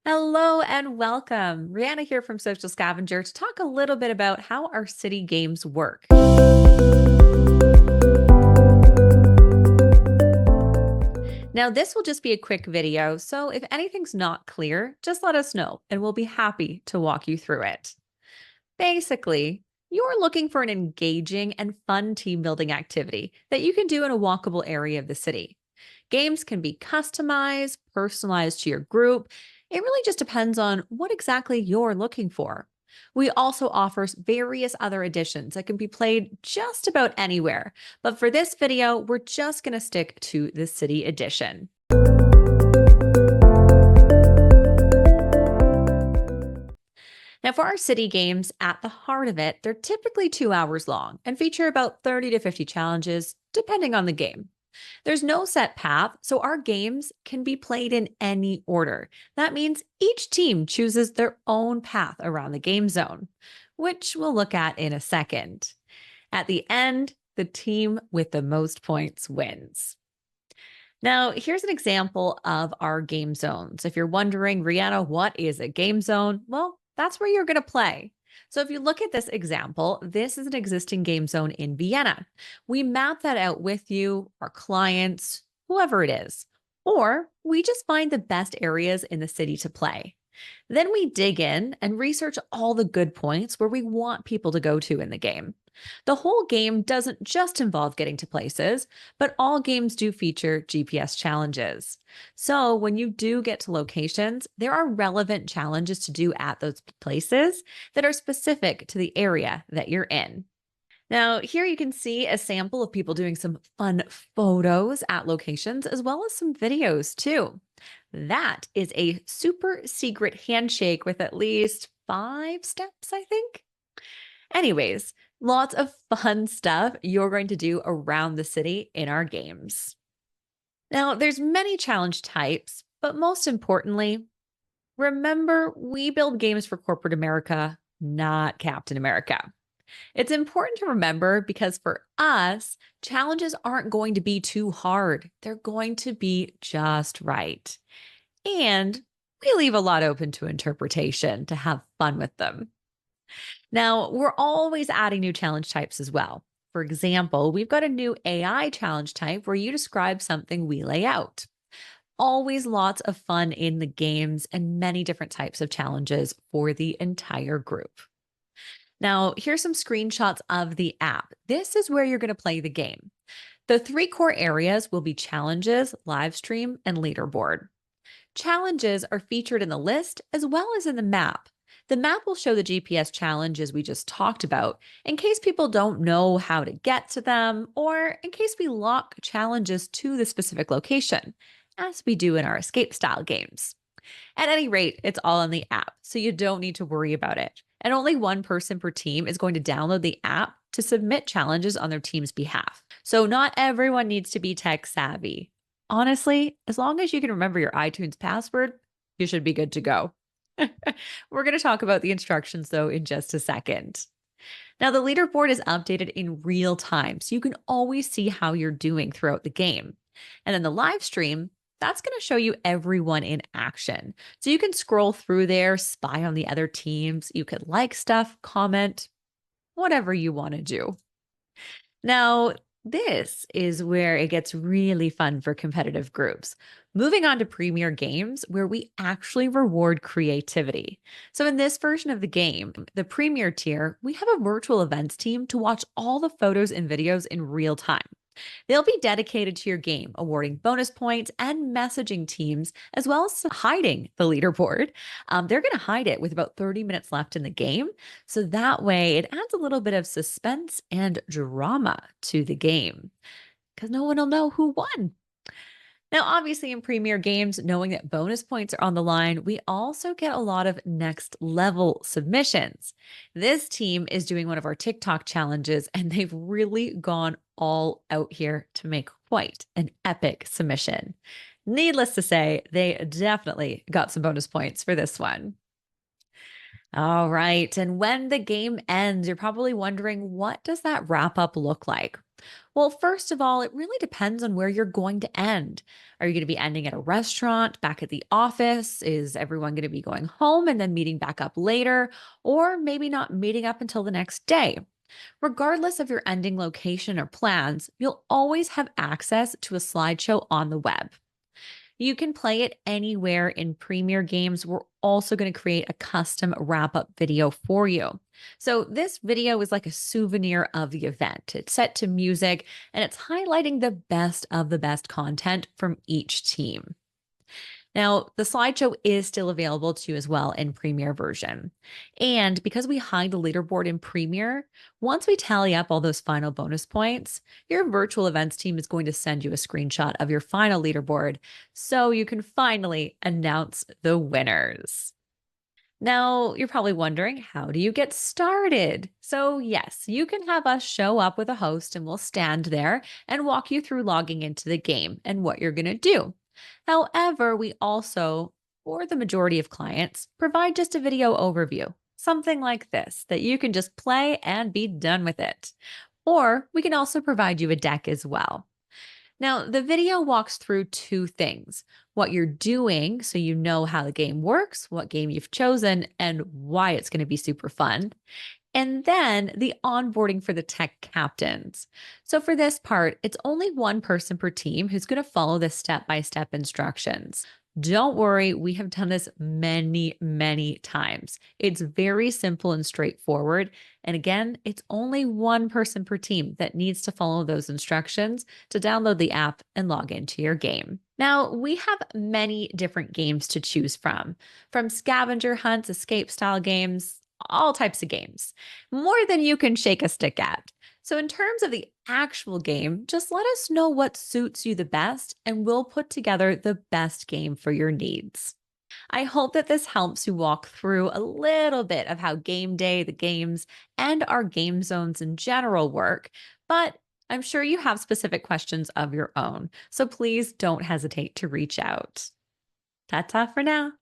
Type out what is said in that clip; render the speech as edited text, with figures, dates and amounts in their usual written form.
Hello and welcome. Rihanna here from Social Scavenger to talk a little bit about how our city games work. Now, this will just be a quick video, so if anything's not clear, just let us know and we'll be happy to walk you through it. Basically, you're looking for an engaging and fun team building activity that you can do in a walkable area of the city. Games can be customized, personalized to your group. It really just depends on what exactly you're looking for. We also offer various other editions that can be played just about anywhere. But for this video, we're just going to stick to the city edition. Now, for our city games, at the heart of it, they're typically 2 hours long and feature about 30 to 50 challenges, depending on the game. There's no set path, so our games can be played in any order. That means each team chooses their own path around the game zone, which we'll look at in a second. At the end, the team with the most points wins. Now, here's an example of our game zones. If you're wondering, Rihanna, what is a game zone? Well, that's where you're going to play. So, if you look at this example, this is an existing game zone in Vienna. We map that out with you, our clients, whoever it is, or we just find the best areas in the city to play. Then we dig in and research all the good points where we want people to go to in the game. The whole game doesn't just involve getting to places, but all games do feature GPS challenges. So when you do get to locations, there are relevant challenges to do at those places that are specific to the area that you're in. Now, here you can see a sample of people doing some fun photos at locations, as well as some videos too. That is a super secret handshake with at least 5 steps, I think. Anyways, lots of fun stuff you're going to do around the city in our games. Now, there's many challenge types, but most importantly, remember we build games for corporate America, not Captain America. It's important to remember because for us, challenges aren't going to be too hard. They're going to be just right. And we leave a lot open to interpretation to have fun with them. Now, we're always adding new challenge types as well. For example, we've got a new AI challenge type where you describe something we lay out. Always lots of fun in the games and many different types of challenges for the entire group. Now, here's some screenshots of the app. This is where you're going to play the game. The three core areas will be challenges, live stream, and leaderboard. Challenges are featured in the list as well as in the map. The map will show the GPS challenges we just talked about in case people don't know how to get to them or in case we lock challenges to the specific location, as we do in our escape style games. At any rate, it's all on the app, so you don't need to worry about it. And only one person per team is going to download the app to submit challenges on their team's behalf. So not everyone needs to be tech savvy. Honestly, as long as you can remember your iTunes password, you should be good to go. We're going to talk about the instructions though in just a second. Now, the leaderboard is updated in real time, so you can always see how you're doing throughout the game. And then the live stream, that's going to show you everyone in action. So you can scroll through there, spy on the other teams. You could like stuff, comment, whatever you want to do. Now, this is where it gets really fun for competitive groups. Moving on to premier games where we actually reward creativity. So, in this version of the game, the premier tier, we have a virtual events team to watch all the photos and videos in real time. They'll be dedicated to your game, awarding bonus points and messaging teams, as well as hiding the leaderboard. They're going to hide it with about 30 minutes left in the game. So that way it adds a little bit of suspense and drama to the game because no one will know who won. Now, obviously, in premier games, knowing that bonus points are on the line, we also get a lot of next level submissions. This team is doing one of our TikTok challenges, and they've really gone all out here to make quite an epic submission. Needless to say, they definitely got some bonus points for this one. All right. And when the game ends, you're probably wondering, what does that wrap up look like? Well, first of all, it really depends on where you're going to end. Are you going to be ending at a restaurant, back at the office? Is everyone going to be going home and then meeting back up later? Or maybe not meeting up until the next day? Regardless of your ending location or plans, you'll always have access to a slideshow on the web. You can play it anywhere in Premiere Games. We're also going to create a custom wrap up video for you. So, this video is like a souvenir of the event. It's set to music and it's highlighting the best of the best content from each team. Now, the slideshow is still available to you as well in Premiere version. And because we hide the leaderboard in Premiere, once we tally up all those final bonus points, your virtual events team is going to send you a screenshot of your final leaderboard so you can finally announce the winners. Now, you're probably wondering, how do you get started? So, yes, you can have us show up with a host and we'll stand there and walk you through logging into the game and what you're going to do. However, we also, for the majority of clients, provide just a video overview, something like this that you can just play and be done with it. Or we can also provide you a deck as well. Now, the video walks through two things: what you're doing, so you know how the game works, what game you've chosen, and why it's going to be super fun. And then the onboarding for the tech captains. So, for this part, it's only one person per team who's going to follow the step by step instructions. Don't worry, we have done this many, many times. It's very simple and straightforward. And again, it's only one person per team that needs to follow those instructions to download the app and log into your game. Now, we have many different games to choose from scavenger hunts, escape style games, all types of games, more than you can shake a stick at. So, in terms of the actual game, just let us know what suits you the best, and we'll put together the best game for your needs. I hope that this helps you walk through a little bit of how game day, the games, and our game zones in general work, but I'm sure you have specific questions of your own. So, please don't hesitate to reach out. Ta ta for now.